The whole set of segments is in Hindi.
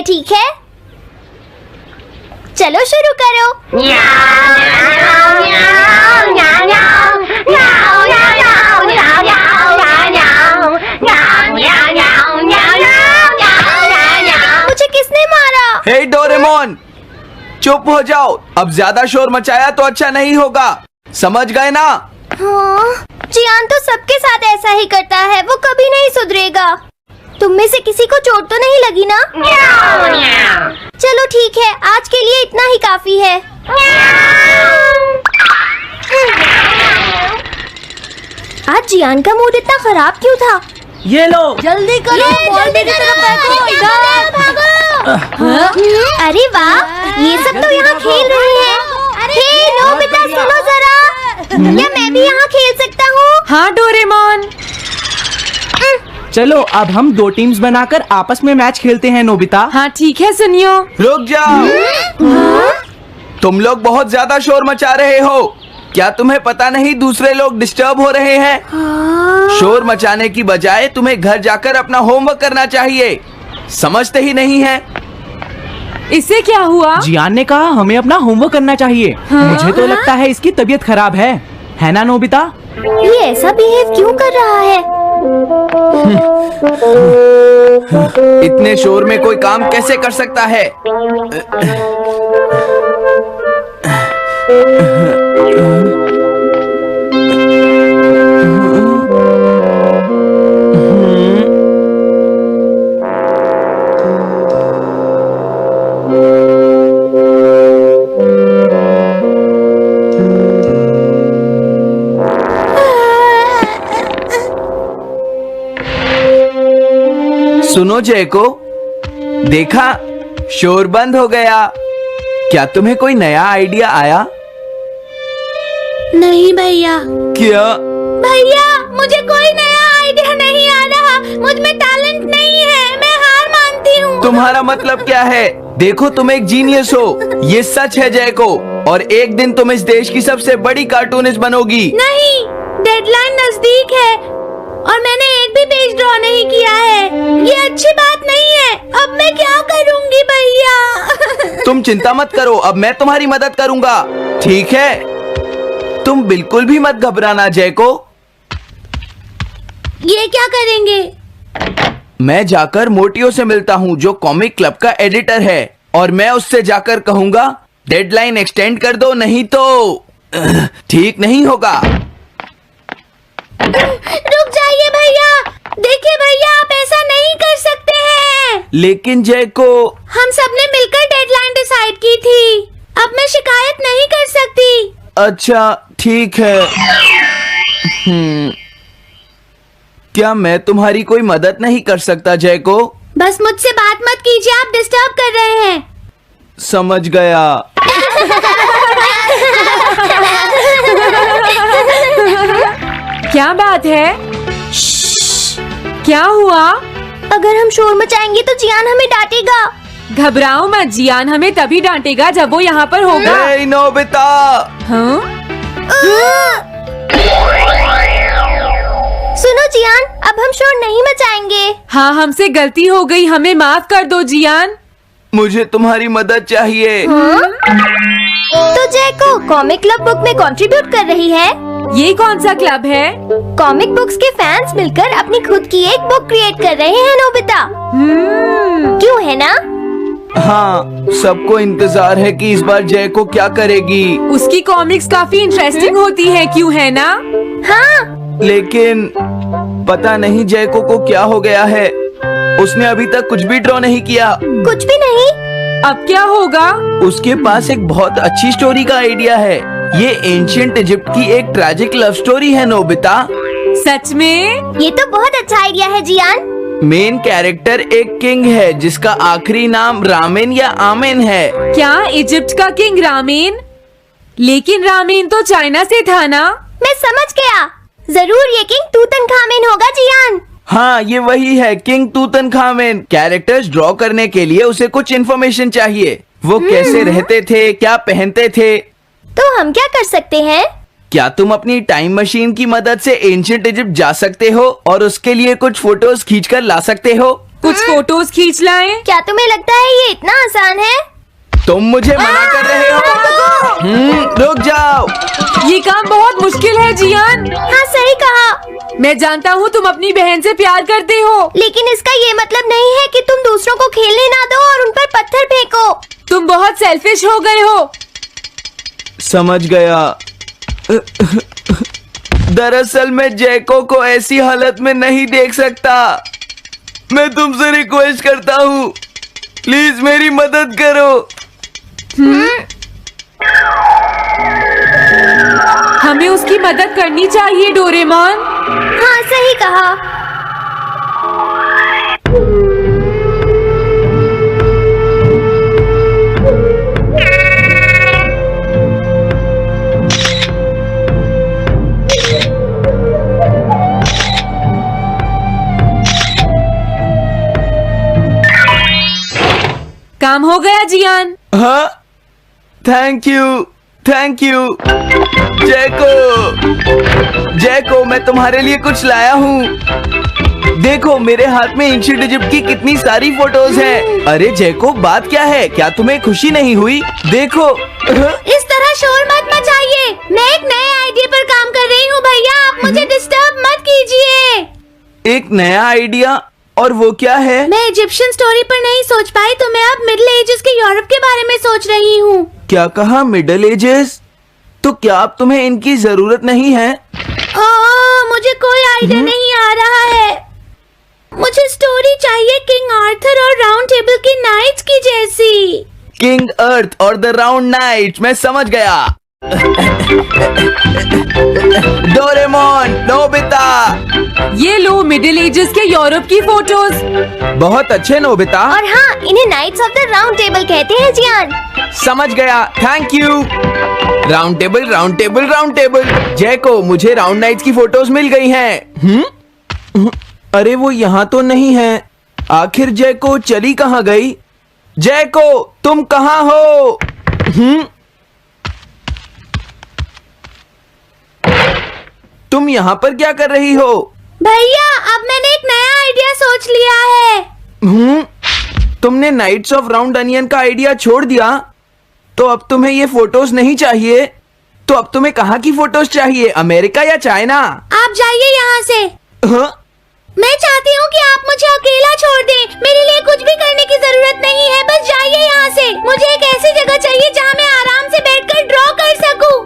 ठीक है? चलो शुरू करो। मुझे किसने मारा? हे डोरेमोन, चुप हो जाओ। अब ज्यादा शोर मचाया तो अच्छा नहीं होगा, समझ गए ना? हाँ, जियान तो सबके साथ ऐसा ही करता है, वो कभी नहीं सुधरेगा। तुम में से किसी को चोट तो नहीं लगी ना? चलो ठीक है, आज के लिए इतना ही काफी है। आज जियान का मूड इतना खराब क्यों था? ये लो, जल्दी करो, बॉल मेरी तरफ फेंको, इधर भागो। अरे वाह, ये सब तो यहाँ खेल रहे हैं। हे नोबिता, सुनो जरा, क्या मैं भी यहाँ खेल सकता हूँ? हाँ डोरेमोन। चलो अब हम 2 टीम्स बनाकर आपस में मैच खेलते हैं नोबिता। हाँ ठीक है सुनियो। रुक जाओ। तुम लोग बहुत ज्यादा शोर मचा रहे हो। क्या तुम्हें पता नहीं दूसरे लोग डिस्टर्ब हो रहे हैं? शोर मचाने की बजाय तुम्हें घर जाकर अपना होमवर्क करना चाहिए। समझते ही नहीं है। इससे क्या हुआ? जियान ने कहा हमें अपना होमवर्क करना चाहिए। मुझे तो लगता है इसकी तबीयत खराब है ना नोबिता? ये ऐसा बिहेव क्यों कर रहा है? इतने शोर में कोई काम कैसे कर सकता है? सुनो जयको, देखा, शोर बंद हो गया। क्या तुम्हें कोई नया आइडिया आया? नहीं भैया। क्या? भैया, मुझे कोई नया आइडिया नहीं आ रहा। मुझ में टैलेंट नहीं है, मैं हार मानती हूँ। तुम्हारा मतलब क्या है? देखो, तुम एक जीनियस हो, ये सच है जयको। और एक दिन तुम इस देश की सबसे बड़ी कार्टूनिस्ट बनोगी। नहीं, डेडलाइन नजदीक है और मैंने एक भी पेज ड्रॉ नहीं किया है। ये अच्छी बात नहीं है। अब मैं क्या करूँगी भैया? तुम चिंता मत करो, अब मैं तुम्हारी मदद करूंगा, ठीक है? तुम बिल्कुल भी मत घबराना जयको। ये क्या करेंगे? मैं जाकर मोटियो से मिलता हूँ, जो कॉमिक क्लब का एडिटर है, और मैं उससे जाकर कहूंगा डेडलाइन एक्सटेंड कर दो, नहीं तो ठीक नहीं होगा। रुक जाइए भैया। देखिए भैया, आप ऐसा नहीं कर सकते हैं। लेकिन जयको, हम सबने मिलकर डेडलाइन डिसाइड की थी। अब मैं शिकायत नहीं कर सकती। अच्छा ठीक है। क्या मैं तुम्हारी कोई मदद नहीं कर सकता जयको? बस मुझसे बात मत कीजिए, आप डिस्टर्ब कर रहे हैं। समझ गया। क्या बात है? क्या हुआ? अगर हम शोर मचाएंगे तो जियान हमें डांटेगा। घबराओ मत, जियान हमें तभी डांटेगा जब वो यहाँ पर होगा। हे नोबिता। हाँ? सुनो जियान, अब हम शोर नहीं मचाएंगे। हाँ, हमसे गलती हो गई, हमें माफ कर दो जियान। मुझे तुम्हारी मदद चाहिए। तो जयको कॉमिक क्लब बुक में कंट्रीब्यूट कर रही है। ये कौन सा क्लब है? कॉमिक बुक्स के फैंस मिलकर अपनी खुद की एक बुक क्रिएट कर रहे हैं नोबिता। क्यों है ना? हाँ, सबको इंतजार है कि इस बार जयको क्या करेगी। उसकी कॉमिक्स काफी इंटरेस्टिंग होती है, क्यों है ना? हाँ। लेकिन पता नहीं जयको को क्या हो गया है। उसने अभी तक कुछ भी ड्रॉ नहीं किया। कुछ भी नहीं? अब क्या होगा? उसके पास एक बहुत अच्छी स्टोरी का आइडिया है। ये एंशिएंट इजिप्ट की एक ट्रैजिक लव स्टोरी है नोबिता। सच में? ये तो बहुत अच्छा आइडिया है जियान। मेन कैरेक्टर एक किंग है जिसका आखिरी नाम रामेन या आमेन है। क्या इजिप्ट का किंग रामेन? लेकिन रामेन तो चाइना से था ना? मैं समझ गया, जरूर ये किंग तूतनखामेन होगा जियान। हाँ, ये वही है, किंग तूतनखामेन। कैरेक्टर्स ड्रॉ करने के लिए उसे कुछ इन्फॉर्मेशन चाहिए। वो कैसे रहते थे, क्या पहनते थे। तो हम क्या कर सकते हैं? क्या तुम अपनी टाइम मशीन की मदद से एंशिएंट इजिप्ट जा सकते हो और उसके लिए कुछ फोटोज खींच कर ला सकते हो? कुछ फोटोज खींच लाएं? क्या तुम्हें लगता है ये ये इतना आसान है? तुम मुझे मना कर रहे हो? रुक जाओ। ये काम बहुत मुश्किल है जियान। हाँ सही कहा। मैं जानता हूँ तुम अपनी बहन से प्यार करते हो, लेकिन इसका ये मतलब नहीं है कि तुम दूसरों को खेलने ना दो और उन पर पत्थर फेंको। तुम बहुत सेल्फिश हो गए हो। समझ गया। दरअसल मैं जैको को ऐसी हालत में नहीं देख सकता। मैं तुमसे रिक्वेस्ट करता हूँ, प्लीज मेरी मदद करो। हमें उसकी मदद करनी चाहिए डोरेमोन। हाँ सही कहा। काम हो गया जियान। हाँ, थैंक यू जैको, मैं तुम्हारे लिए कुछ लाया हूँ। देखो मेरे हाथ में एंशिएंट इजिप्ट की कितनी सारी फोटोज हैं। अरे जैको, बात क्या है? क्या तुम्हें खुशी नहीं हुई? देखो। इस तरह शोर मत मचाइए। मैं एक नए आइडिया पर काम कर रही हूँ भैया, आप मुझे डिस्टर्ब मत कीजिए। एक नया आइडिया? और वो क्या है? मैं इजिप्शियन स्टोरी पर नहीं सोच पाई तो मैं अब मिडिल एजेस के यूरोप के बारे में सोच रही हूँ। क्या कहा? Middle ages? तो क्या अब तुम्हें इनकी जरूरत नहीं है? मुझे कोई आइडिया नहीं आ रहा है। मुझे स्टोरी चाहिए किंग आर्थर और राउंड टेबल की नाइट्स की जैसी। किंग अर्थ और द राउंड नाइट, मैं समझ गया। Doraemon, Nobita. ये लो मिडिल एजेस के यूरोप की फोटोज। बहुत अच्छे नोबिता। और हाँ, इन्हें knights of the round table कहते हैं जियान। समझ गया, thank you. Round table, round table, round table. Jaiko, मुझे राउंड नाइट्स की फोटोज मिल गई हैं। अरे वो यहाँ तो नहीं है। आखिर जैको चली कहाँ गई? जैको, तुम कहाँ हो? तुम यहाँ पर क्या कर रही हो? भैया, अब मैंने एक नया आइडिया सोच लिया है। तुमने नाइट्स ऑफ राउंड अनियन का आइडिया छोड़ दिया? तो अब तुम्हें ये फोटोज नहीं चाहिए? तो अब तुम्हें कहाँ की फोटोज चाहिए? अमेरिका या चाइना? आप जाइए यहाँ से। हाँ? मैं चाहती हूँ कि आप मुझे अकेला छोड़ दें। मेरे लिए कुछ भी करने की जरूरत नहीं है, बस जाइए यहाँ से। मुझे एक ऐसी जगह चाहिए जहाँ मैं आराम से बैठकर ड्रॉ कर सकूँ।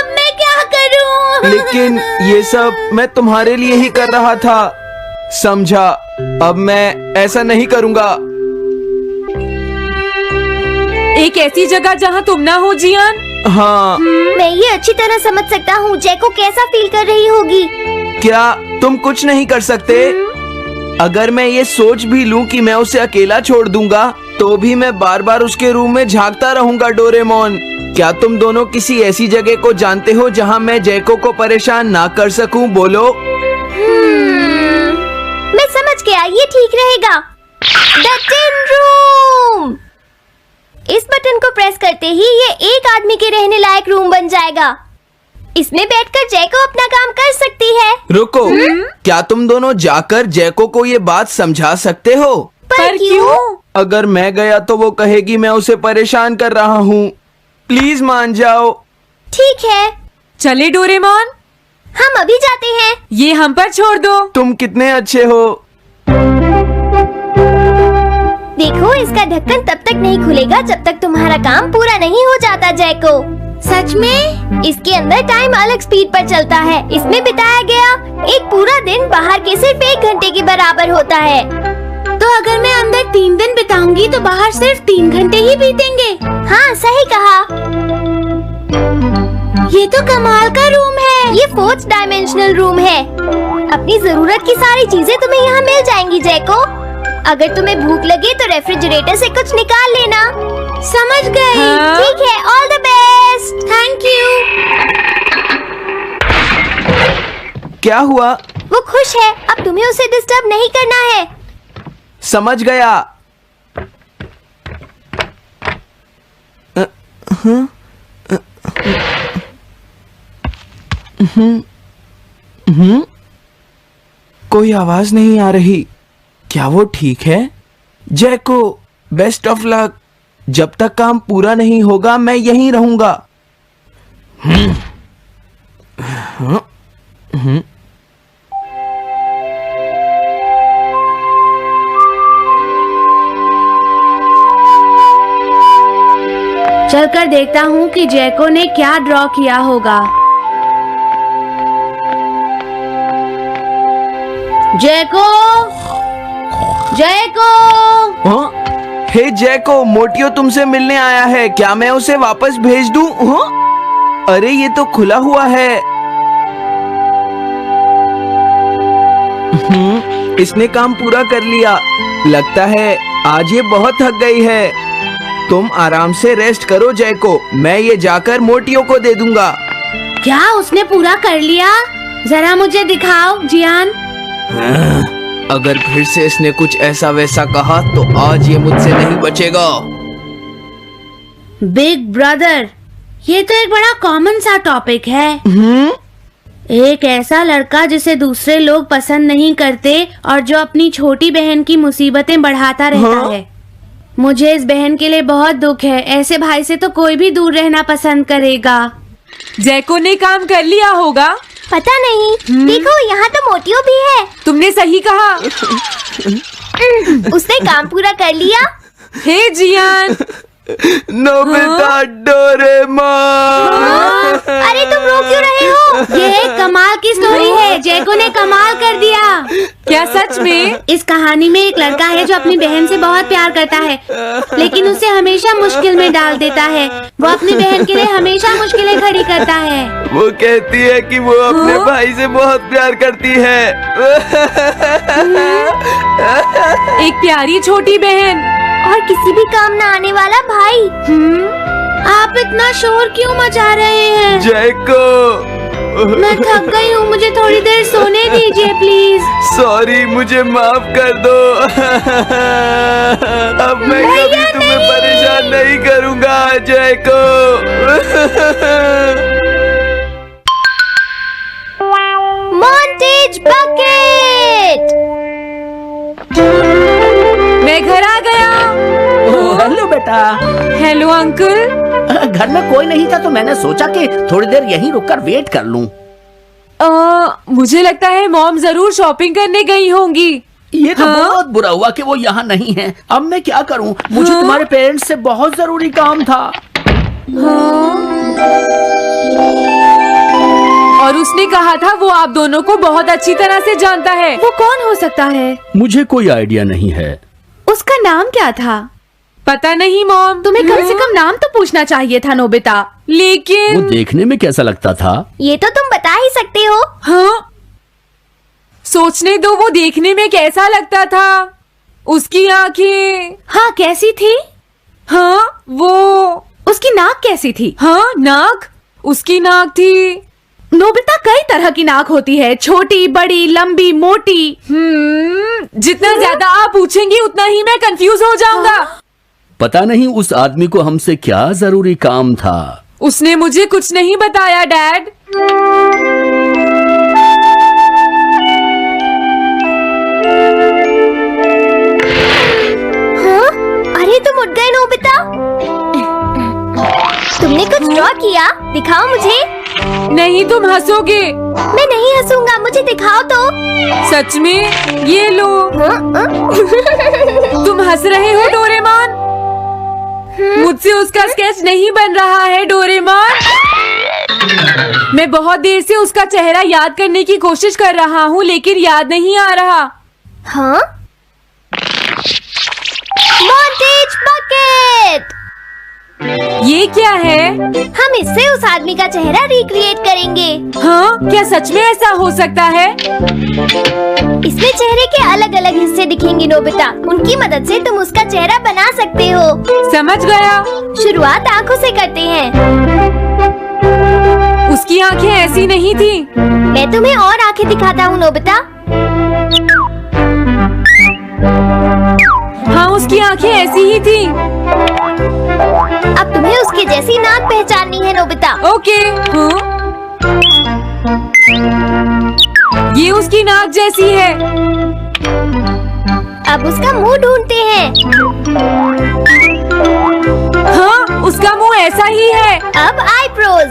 मैं क्या करूँ? लेकिन ये सब मैं तुम्हारे लिए ही कर रहा था, समझा? अब मैं ऐसा नहीं करूँगा। एक ऐसी जगह जहाँ तुम ना हो जियान। हाँ। मैं ये अच्छी तरह समझ सकता हूँ जैको कैसा फील कर रही होगी। क्या तुम कुछ नहीं कर सकते? अगर मैं ये सोच भी लूं कि मैं उसे अकेला छोड़ दूंगा, तो भी मैं बार बार उसके रूम में झांकता रहूंगा। डोरेमोन, क्या तुम दोनों किसी ऐसी जगह को जानते हो जहां मैं जैको को परेशान ना कर सकूं? बोलो। मैं समझ गया, ये ठीक रहेगा। The tin room. इस बटन को प्रेस करते ही ये एक आदमी के रहने लायक रूम बन जाएगा। इसमें बैठकर जैको अपना काम कर सकती है। रुको, क्या तुम दोनों जाकर जैको को ये बात समझा सकते हो? पर क्यों? अगर मैं गया तो वो कहेगी मैं उसे परेशान कर रहा हूँ। प्लीज मान जाओ। ठीक है, चले डोरेमोन, हम अभी जाते हैं। ये हम पर छोड़ दो। तुम कितने अच्छे हो। देखो, इसका ढक्कन तब तक नहीं खुलेगा जब तक तुम्हारा काम पूरा नहीं हो जाता जैको। सच में? इसके अंदर टाइम अलग स्पीड पर चलता है। इसमें बिताया गया एक पूरा दिन बाहर के सिर्फ 1 घंटे के बराबर होता है। तो अगर मैं अंदर 3 दिन बिताऊंगी तो बाहर सिर्फ 3 घंटे ही बीतेंगे। हाँ सही कहा। ये तो कमाल का रूम है। ये 4th डायमेंशनल रूम है। अपनी जरूरत की सारी चीजें तुम्हें यहाँ मिल जाएंगी जैको। अगर तुम्हें भूख लगे तो रेफ्रिजरेटर से कुछ निकाल लेना। समझ गई। हाँ? ठीक है, all the best. Thank you. क्या हुआ? वो खुश है, अब तुम्हें उसे डिस्टर्ब नहीं करना है। समझ गया। कोई आवाज नहीं आ रही। क्या वो ठीक है? जैको, बेस्ट ऑफ लक। जब तक काम पूरा नहीं होगा मैं यहीं रहूंगा। चलकर देखता हूँ कि जैको ने क्या ड्रॉ किया होगा। जैको, जैको। हे जैको, मोटियो तुमसे मिलने आया है, क्या मैं उसे वापस भेज दूं? अरे ये तो खुला हुआ है। इसने काम पूरा कर लिया। लगता है आज ये बहुत थक गई है। तुम आराम से रेस्ट करो जैको, मैं ये जाकर मोटियो को दे दूंगा। क्या उसने पूरा कर लिया? जरा मुझे दिखाओ जियान। अगर फिर से इसने कुछ ऐसा वैसा कहा तो आज ये मुझसे नहीं बचेगा। बिग ब्रदर, ये तो एक बड़ा कॉमन सा टॉपिक है। एक ऐसा लड़का जिसे दूसरे लोग पसंद नहीं करते और जो अपनी छोटी बहन की मुसीबतें बढ़ाता रहता है। मुझे इस बहन के लिए बहुत दुख है। ऐसे भाई से तो कोई भी दूर रहना पसंद करेगा। जैको ने काम कर लिया होगा। पता नहीं। देखो यहाँ तो मोटियो भी है। तुमने सही कहा। उसने काम पूरा कर लिया। Hey Gian. Nobita, Doraemon. अरे तुम रो क्यों रहे हो? ये एक कमाल की स्टोरी है। जैको ने कमाल कर दिया। क्या सच में? इस कहानी में एक लड़का है जो अपनी बहन से बहुत प्यार करता है, लेकिन उसे हमेशा मुश्किल में डाल देता है। वो अपनी बहन के लिए हमेशा मुश्किलें खड़ी करता है। वो कहती है कि वो अपने भाई से बहुत प्यार करती है। एक प्यारी छोटी बहन और किसी भी काम न आने वाला भाई। आप इतना शोर क्यों मचा रहे हैं? जैको, मैं थक गई हूँ, मुझे थोड़ी देर सोने दीजिए प्लीज। सॉरी, मुझे माफ कर दो। अब मैं कभी तुम्हें परेशान नहीं करूँगा जैको। Montage bucket. मैं घर आ गया। हेलो बेटा। Hello uncle. घर में कोई नहीं था तो मैंने सोचा कि थोड़ी देर यहीं रुककर वेट कर लूं। मुझे लगता है मॉम जरूर शॉपिंग करने गई होंगी। ये तो बहुत बुरा हुआ कि वो यहाँ नहीं है। अब मैं क्या करूं? मुझे तुम्हारे पेरेंट्स से बहुत जरूरी काम था। और उसने कहा था वो आप दोनों को बहुत अच्छी तरह से जानता है। वो कौन हो सकता है? मुझे कोई आइडिया नहीं है। उसका नाम क्या था? पता नहीं मॉम। तुम्हें कम से कम नाम तो पूछना चाहिए था नोबिता। वो लेकिन देखने में कैसा लगता था? ये तो तुम बता ही सकते हो। हाँ, सोचने दो वो देखने में कैसा लगता था। उसकी आंखें, हाँ कैसी थी? हाँ, वो उसकी नाक कैसी थी? हाँ, नाक, उसकी नाक थी। नोबिता, कई तरह की नाक होती है, छोटी, बड़ी, लंबी, मोटी। जितना ज्यादा आप पूछेंगी उतना ही मैं कंफ्यूज हो जाऊंगा। पता नहीं उस आदमी को हमसे क्या जरूरी काम था। उसने मुझे कुछ नहीं बताया डैड। हाँ? अरे तुम उठ गए नोबिता। तुमने कुछ ड्रॉ किया? दिखाओ मुझे। नहीं, तुम हंसोगे। मैं नहीं हंसूंगा, मुझे दिखाओ तो। सच में? ये लो। तुम हंस रहे हो डोरेमोन? मुझसे उसका स्केच नहीं बन रहा है डोरेमोन। मैं बहुत देर से उसका चेहरा याद करने की कोशिश कर रहा हूँ लेकिन याद नहीं आ रहा। हाँ? Montage bucket. ये क्या है? हम इससे उस आदमी का चेहरा रिक्रिएट करेंगे। हाँ, क्या सच में ऐसा हो सकता है? इसमें चेहरे के अलग अलग हिस्से दिखेंगे नोबिता। उनकी मदद से तुम उसका चेहरा बना सकते हो। समझ गया। शुरुआत आंखों से करते हैं। उसकी आंखें ऐसी नहीं थी। मैं तुम्हें और आंखें दिखाता हूँ नोबिता। हाँ, उसकी आंखें ऐसी ही थी। अब तुम्हें उसके जैसी नाक पहचाननी है नोबिता। ओके। हाँ? ये उसकी नाक जैसी है। अब उसका मुंह ढूंढते हैं। हाँ, उसका मुंह ऐसा ही है। अब आईब्रोज।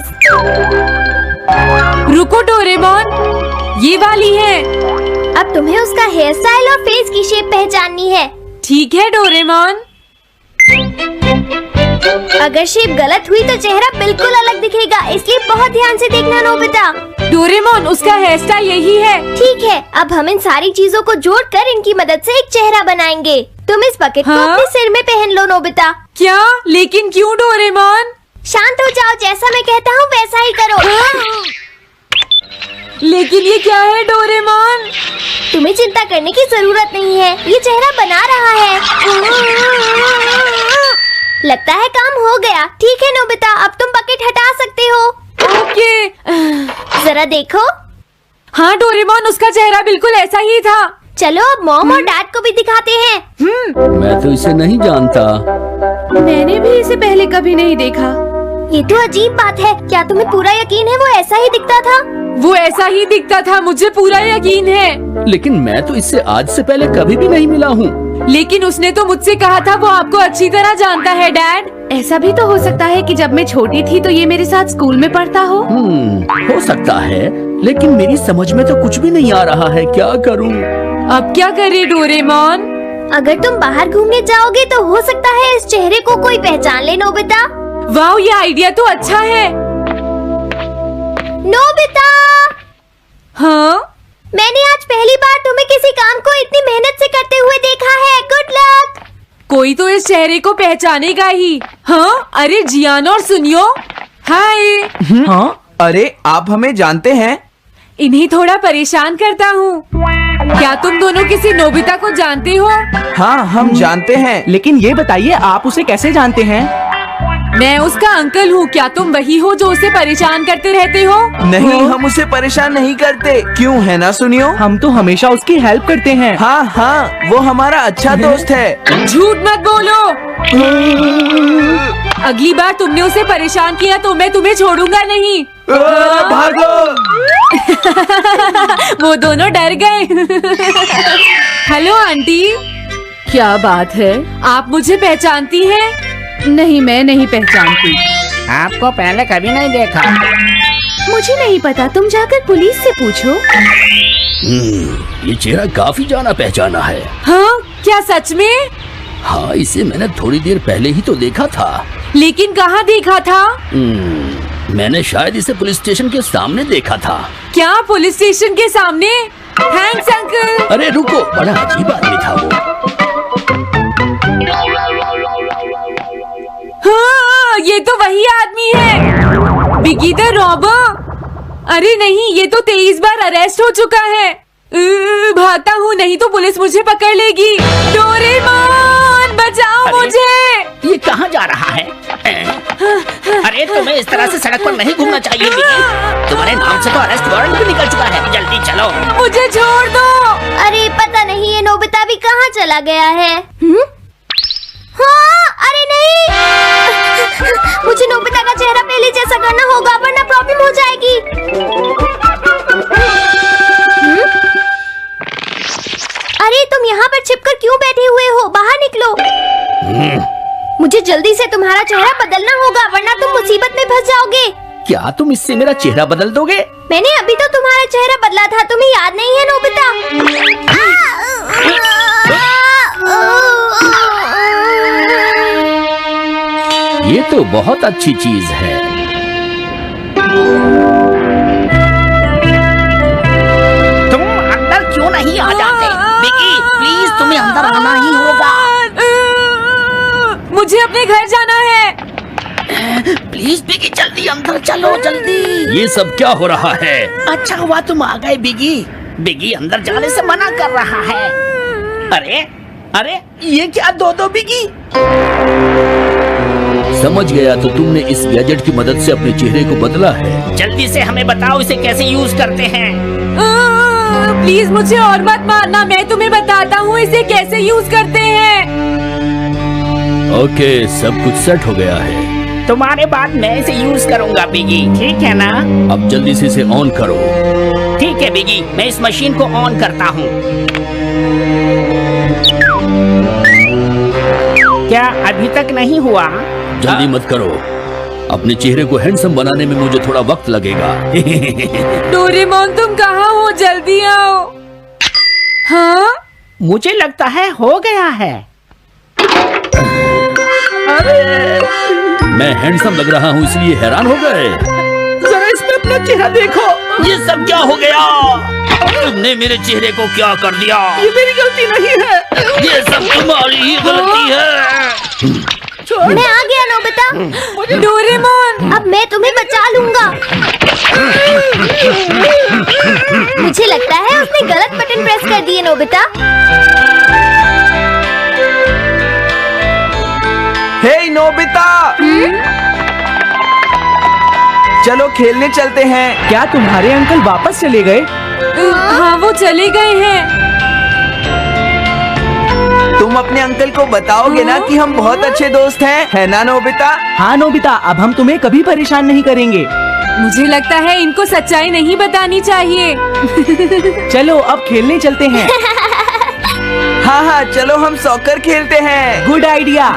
रुको डोरेमोन, ये वाली है। अब तुम्हें उसका हेयर स्टाइल और फेस की शेप पहचाननी है। ठीक है डोरेमोन। अगर शेप गलत हुई तो चेहरा बिल्कुल अलग दिखेगा, इसलिए बहुत ध्यान से देखना नोबिता। डोरेमोन, उसका हेयर स्टाइल यही है। ठीक है, अब हम इन सारी चीजों को जोड़कर इनकी मदद से एक चेहरा बनाएंगे। तुम इस बकेट को हाँ? अपने सिर में पहन लो नोबिता। क्या? लेकिन क्यों डोरेमोन? शांत हो जाओ, जैसा मैं कहता हूँ वैसा ही करो। लेकिन ये क्या है डोरेमोन? तुम्हें चिंता करने की जरूरत नहीं है, ये चेहरा बना रहा है। लगता है काम हो गया। ठीक है नोबिता, अब तुम बकेट हटा सकते हो। ओके। जरा देखो। हाँ डोरेमोन, उसका चेहरा बिल्कुल ऐसा ही था। चलो अब मॉम और डैड को भी दिखाते हैं। मैं तो इसे नहीं जानता। मैंने भी इसे पहले कभी नहीं देखा। ये तो अजीब बात है। क्या तुम्हें पूरा यकीन है वो ऐसा ही दिखता था? वो ऐसा ही दिखता था, मुझे पूरा यकीन है। लेकिन मैं तो इससे आज से पहले कभी भी नहीं मिला हूँ। लेकिन उसने तो मुझसे कहा था वो आपको अच्छी तरह जानता है डैड। ऐसा भी तो हो सकता है कि जब मैं छोटी थी तो ये मेरे साथ स्कूल में पढ़ता हो। हो सकता है, लेकिन मेरी समझ में तो कुछ भी नहीं आ रहा है। क्या करूँ? अब क्या करे डोरेमोन? अगर तुम बाहर घूमने जाओगे तो हो सकता है इस चेहरे को कोई पहचान ले नोबिता। वाह, ये आइडिया तो अच्छा है। नोबिता! हाँ? मैंने आज पहली बार तुम्हें किसी काम को इतनी मेहनत से करते हुए देखा है। Good luck. कोई तो इस चेहरे को पहचानेगा ही। हाँ? अरे जियान और सुनियो, हाय। हाँ? अरे आप हमें जानते हैं? इन्हें थोड़ा परेशान करता हूँ। क्या तुम दोनों किसी नोबिता को जानते हो? हाँ, हम जानते हैं। लेकिन ये बताइए, आप उसे कैसे जानते हैं? मैं उसका अंकल हूँ। क्या तुम वही हो जो उसे परेशान करते रहते हो? नहीं, हम उसे परेशान नहीं करते। क्यों, है ना सुनियो? हम तो हमेशा उसकी हेल्प करते हैं। हाँ हाँ, वो हमारा अच्छा दोस्त है। झूठ मत बोलो। अगली बार तुमने उसे परेशान किया तो मैं तुम्हें छोड़ूंगा नहीं। भागो! वो दोनों डर गए। Hello aunty. क्या बात है? आप मुझे पहचानती हैं? नहीं, मैं नहीं पहचानती। आपको पहले कभी नहीं देखा। मुझे नहीं पता, तुम जाकर पुलिस से पूछो। ये चेहरा काफी जाना पहचाना है। हाँ? क्या सच में? हाँ, इसे मैंने थोड़ी देर पहले ही तो देखा था। लेकिन कहाँ देखा था? मैंने शायद इसे पुलिस स्टेशन के सामने देखा था। क्या पुलिस स्टेशन के सामने? Thanks uncle. अरे रुको, बड़ा अजीब आदमी था वो। हाँ, ये तो वही आदमी है, बिगी द रॉबर। अरे नहीं, ये तो 23 बार अरेस्ट हो चुका है। भागता हूँ, नहीं तो पुलिस मुझे पकड़ लेगी। डोरेमोन, बचाओ मुझे। ये कहाँ जा रहा है? अरे तुम्हें इस तरह से सड़क पर नहीं घूमना चाहिए बिगी। तुम्हारे नाम से तो अरेस्ट वारंट भी निकल चुका है। जल्दी चलो। मुझे छोड़ दो। अरे पता नहीं ये नोबिता भी कहाँ चला गया है। हाँ, अरे नहीं। मुझे नोबिता का चेहरा पहले जैसा करना होगा वरना प्रॉब्लम हो जाएगी। अरे तुम यहाँ पर छिपकर क्यों बैठे हुए हो? बाहर निकलो। मुझे जल्दी से तुम्हारा चेहरा बदलना होगा वरना तुम मुसीबत में फंस जाओगे। क्या तुम इससे मेरा चेहरा बदल दोगे? मैंने अभी तो तुम्हारा चेहरा बदला था, तुम्हें याद नहीं है नोबिता? ये तो बहुत अच्छी चीज है। तुम अंदर क्यों नहीं आ जाते? बिगी, प्लीज तुम्हें अंदर आना ही होगा। मुझे अपने घर जाना है। प्लीज बिगी, जल्दी अंदर चलो, जल्दी। ये सब क्या हो रहा है? अच्छा हुआ तुम आ गए बिगी। बिगी अंदर जाने से मना कर रहा है। अरे अरे, ये क्या दो बिगी? समझ गया, तो तुमने इस गैजेट की मदद से अपने चेहरे को बदला है। जल्दी से हमें बताओ इसे कैसे यूज करते हैं। प्लीज मुझे और मत मारना, मैं तुम्हें बताता हूँ इसे कैसे यूज करते हैं। ओके, सब कुछ सेट हो गया है। तुम्हारे बाद मैं इसे यूज करूंगा बिगी, ठीक है ना? अब जल्दी से इसे ऑन करो। ठीक है बिगी, मैं इस मशीन को ऑन करता हूँ। क्या अभी तक नहीं हुआ? जल्दी मत करो, अपने चेहरे को हैंडसम बनाने में मुझे थोड़ा वक्त लगेगा। डोरेमोन तुम कहाँ हो, जल्दी आओ। हाँ मुझे लगता है हो गया है। मैं हैंडसम लग रहा हूँ इसलिए हैरान हो गए। जरा इसमें अपना चेहरा देखो। ये सब क्या हो गया? तुमने मेरे चेहरे को क्या कर दिया? ये मेरी गलती नहीं है। ये सब तुम्हारी ही गलती है। मैं आ गया नोबिता। डोरेमोन अब मैं तुम्हें बचा लूंगा। मुझे लगता है उसने गलत बटन प्रेस कर दिए नोबिता। हे नोबिता, चलो खेलने चलते हैं। क्या तुम्हारे अंकल वापस चले गए? हाँ वो चले गए हैं। तुम अपने अंकल को बताओगे ना कि हम बहुत अच्छे दोस्त हैं, है ना नोबिता? हाँ नोबिता, अब हम तुम्हें कभी परेशान नहीं करेंगे। मुझे लगता है इनको सच्चाई नहीं बतानी चाहिए। चलो अब खेलने चलते हैं। हाँ हाँ, चलो हम सॉकर खेलते हैं। Good idea.